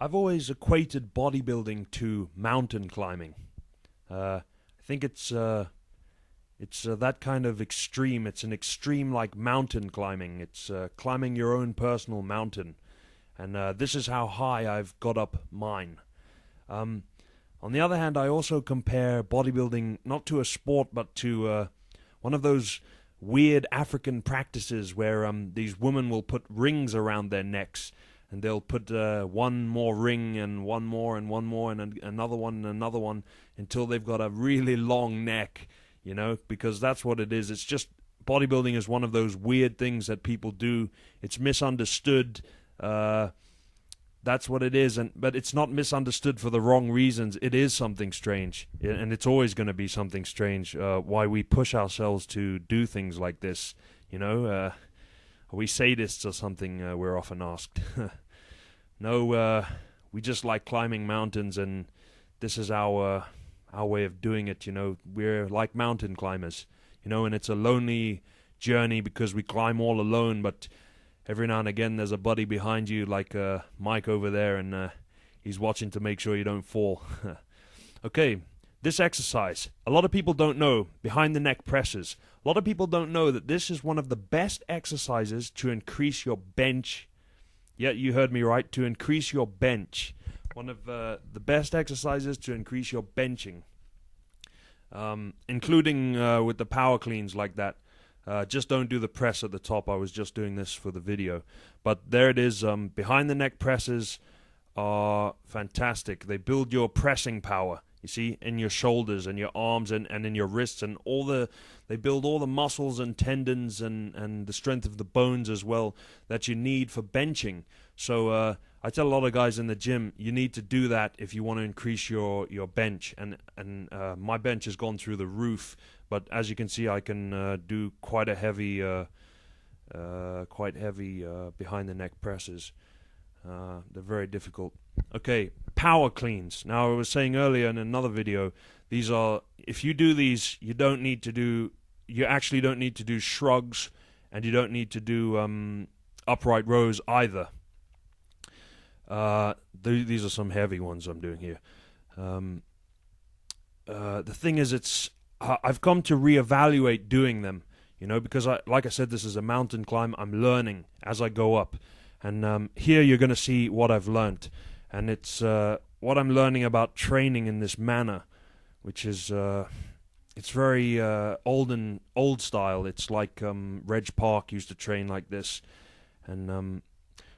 I've always equated bodybuilding to mountain climbing. I think it's that kind of extreme. It's an extreme like mountain climbing. It's climbing your own personal mountain, and this is how high I've got up mine. On the other hand, I also compare bodybuilding not to a sport, but to one of those weird African practices where these women will put rings around their necks, and they'll put one more ring and one more and one more and another one and another one until they've got a really long neck, you know, because that's what it is. It's just bodybuilding is one of those weird things that people do. It's misunderstood. That's what it is, but it's not misunderstood for the wrong reasons. It is something strange, and it's always going to be something strange. Why we push ourselves to do things like this, you know? Are we sadists or something? We're often asked. No, we just like climbing mountains, and this is our way of doing it. You know, we're like mountain climbers, you know, and it's a lonely journey because we climb all alone, but every now and again there's a buddy behind you like Mike over there, and he's watching to make sure you don't fall. Okay, this exercise, a lot of people don't know, behind the neck presses. A lot of people don't know that this is one of the best exercises to increase your bench. Yeah, you heard me right, to increase your bench. One of the best exercises to increase your benching, including with the power cleans like that. Just don't do the press at the top. I was just doing this for the video. But there it is. Behind the neck presses are fantastic. They build your pressing power, you see, in your shoulders and your arms and in your wrists, and they build all the muscles and tendons and the strength of the bones as well that you need for benching. So I tell a lot of guys in the gym, you need to do that if you want to increase your bench. And my bench has gone through the roof. But as you can see, I can do quite heavy behind the neck presses. They're very difficult. Okay, power cleans. Now, I was saying earlier in another video, these are, if you do these, you actually don't need to do shrugs, and you don't need to do upright rows either. These are some heavy ones I'm doing here. The thing is, I've come to reevaluate doing them, you know, because like I said, this is a mountain climb. I'm learning as I go up, and here you're going to see what I've learned, and it's what I'm learning about training in this manner, which is it's very old style. It's like Reg Park used to train like this, and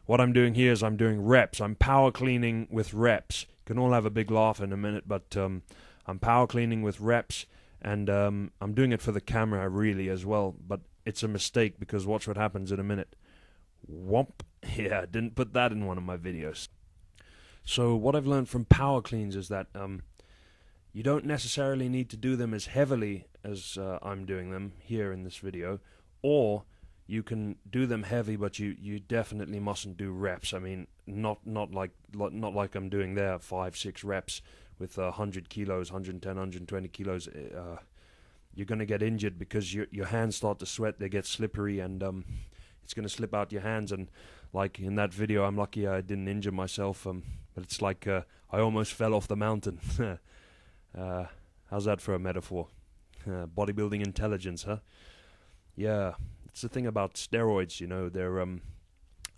what I'm doing here is I'm doing reps. I'm power cleaning with reps. You can all have a big laugh in a minute, but I'm power cleaning with reps. And I'm doing it for the camera really as well, but it's a mistake because watch what happens in a minute. Whomp. Yeah, I didn't put that in one of my videos. So what I've learned from power cleans is that you don't necessarily need to do them as heavily as I'm doing them here in this video, or you can do them heavy, but you definitely mustn't do reps. I mean, not like I'm doing there, 5-6 reps. With 100 kilos, 110, 120 kilos, you're going to get injured because your hands start to sweat, they get slippery, and it's going to slip out your hands. And like in that video, I'm lucky I didn't injure myself, but it's like I almost fell off the mountain. How's that for a metaphor? Bodybuilding intelligence, huh? Yeah, it's the thing about steroids, you know.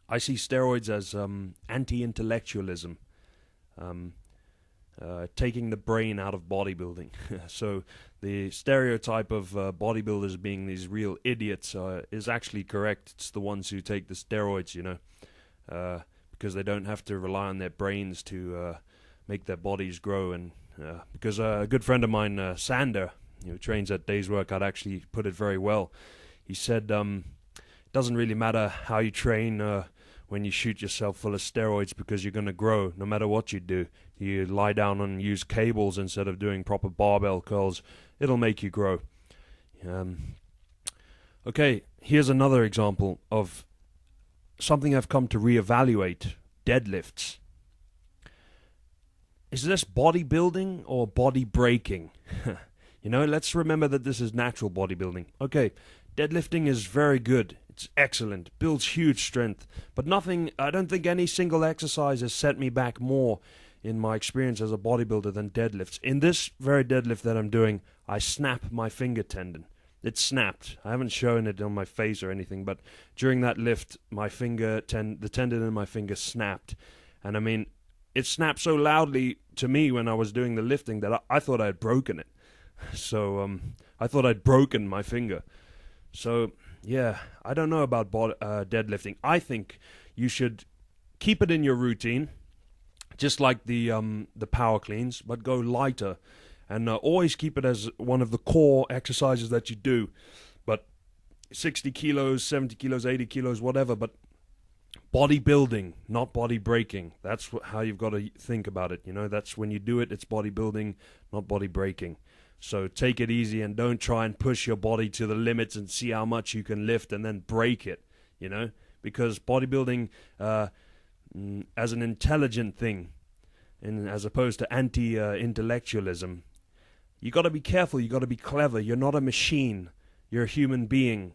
I see steroids as anti-intellectualism. Taking the brain out of bodybuilding. So the stereotype of bodybuilders being these real idiots is actually correct. It's the ones who take the steroids, you know, because they don't have to rely on their brains to make their bodies grow. And because a good friend of mine, Sander, who trains at Days Workout, actually put it very well. He said, it doesn't really matter how you train when you shoot yourself full of steroids, because you're going to grow no matter what you do. You lie down and use cables instead of doing proper barbell curls, it'll make you grow. Okay, here's another example of something I've come to reevaluate: deadlifts. Is this bodybuilding or body breaking? You know, let's remember that this is natural bodybuilding. Okay, Deadlifting is very good. It's excellent. Builds huge strength. But nothing, I don't think any single exercise has set me back more in my experience as a bodybuilder than deadlifts. In this very deadlift that I'm doing, I snap my finger tendon. It snapped. I haven't shown it on my face or anything, but during that lift, my the tendon in my finger snapped. And I mean, it snapped so loudly to me when I was doing the lifting that I thought I had broken it. So I thought I'd broken my finger. So yeah, I don't know about deadlifting. I think you should keep it in your routine, just like the power cleans, but go lighter. And always keep it as one of the core exercises that you do. But 60 kilos, 70 kilos, 80 kilos, whatever. But bodybuilding, not body breaking. That's how you've got to think about it. You know, that's when you do it, it's bodybuilding, not body breaking. So take it easy and don't try and push your body to the limits and see how much you can lift and then break it, you know. Because bodybuilding, as an intelligent thing, and as opposed to anti-intellectualism, you got to be careful, you got to be clever. You're not a machine. You're a human being.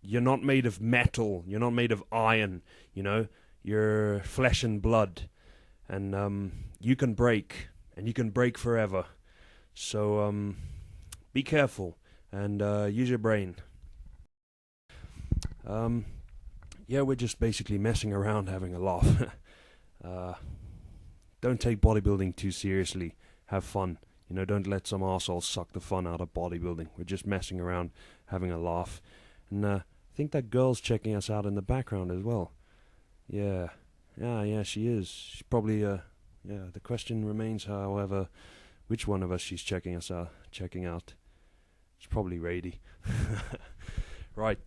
You're not made of metal. You're not made of iron, you know. You're flesh and blood. And you can break, and you can break forever. So be careful and use your brain. Yeah, we're just basically messing around, having a laugh. Don't take bodybuilding too seriously. Have fun. You know, don't let some arsehole suck the fun out of bodybuilding. We're just messing around, having a laugh. And I think that girl's checking us out in the background as well. Yeah, she is. She's probably, the question remains, however, which one of us she's checking out. It's probably Rady. Right,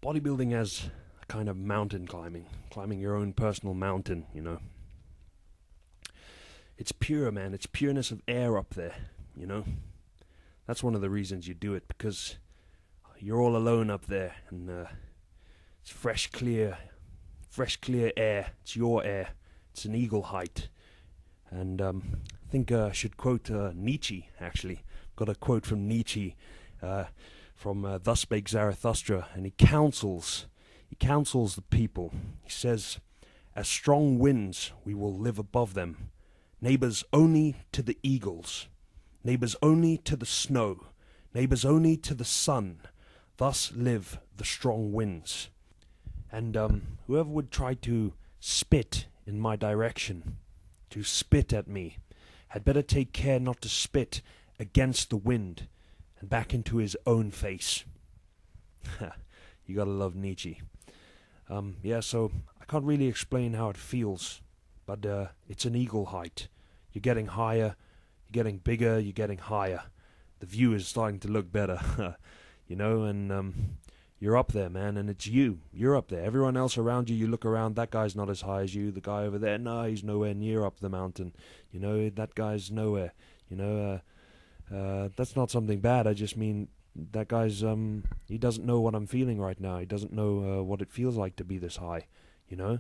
bodybuilding as a kind of mountain climbing your own personal mountain, you know. It's pure, man. It's pureness of air up there, you know. That's one of the reasons you do it, because you're all alone up there, and it's fresh, clear air. It's your air. It's an eagle height. And I think I should quote Nietzsche, actually. Got a quote from Nietzsche from Thus Spake Zarathustra, and he counsels the people. He says, "As strong winds, we will live above them. Neighbors only to the eagles, neighbors only to the snow, neighbors only to the sun. Thus live the strong winds." And whoever would try to spit in my direction, to spit at me, had better take care not to spit against the wind and back into his own face. You gotta love Nietzsche. So I can't really explain how it feels, but it's an eagle height. You're getting higher, you're getting bigger, you're getting higher. The view is starting to look better, you know, and you're up there, man, and it's you. You're up there. Everyone else around you, you look around, that guy's not as high as you. The guy over there, no, he's nowhere near up the mountain. You know, that guy's nowhere. You know, that's not something bad. I just mean that guy's, he doesn't know what I'm feeling right now. He doesn't know what it feels like to be this high, you know.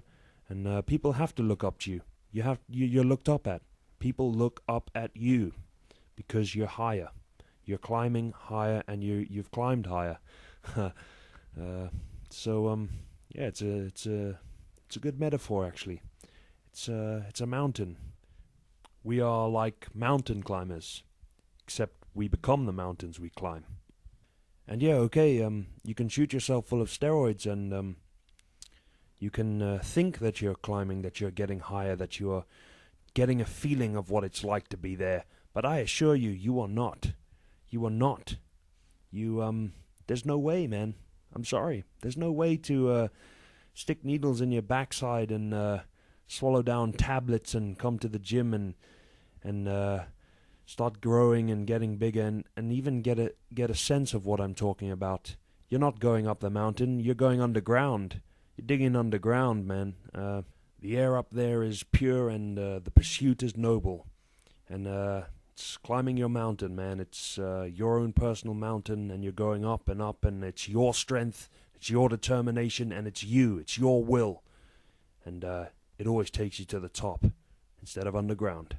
And people have to look up to you. You're looked up at. People look up at you because you're higher. You're climbing higher, and you've climbed higher. It's a good metaphor, actually. It's a mountain. We are like mountain climbers, except we become the mountains we climb. And yeah, okay, you can shoot yourself full of steroids, and you can think that you're climbing, that you're getting higher, that you're getting a feeling of what it's like to be there. But I assure you, you are not. You are not. There's no way, man. I'm sorry. There's no way to stick needles in your backside and swallow down tablets and come to the gym and start growing and getting bigger and even get a sense of what I'm talking about. You're not going up the mountain. You're going underground. You're digging underground, man. The air up there is pure, and the pursuit is noble. And it's climbing your mountain, man. It's your own personal mountain, and you're going up, and it's your strength, it's your determination, and it's you. It's your will. And it always takes you to the top instead of underground.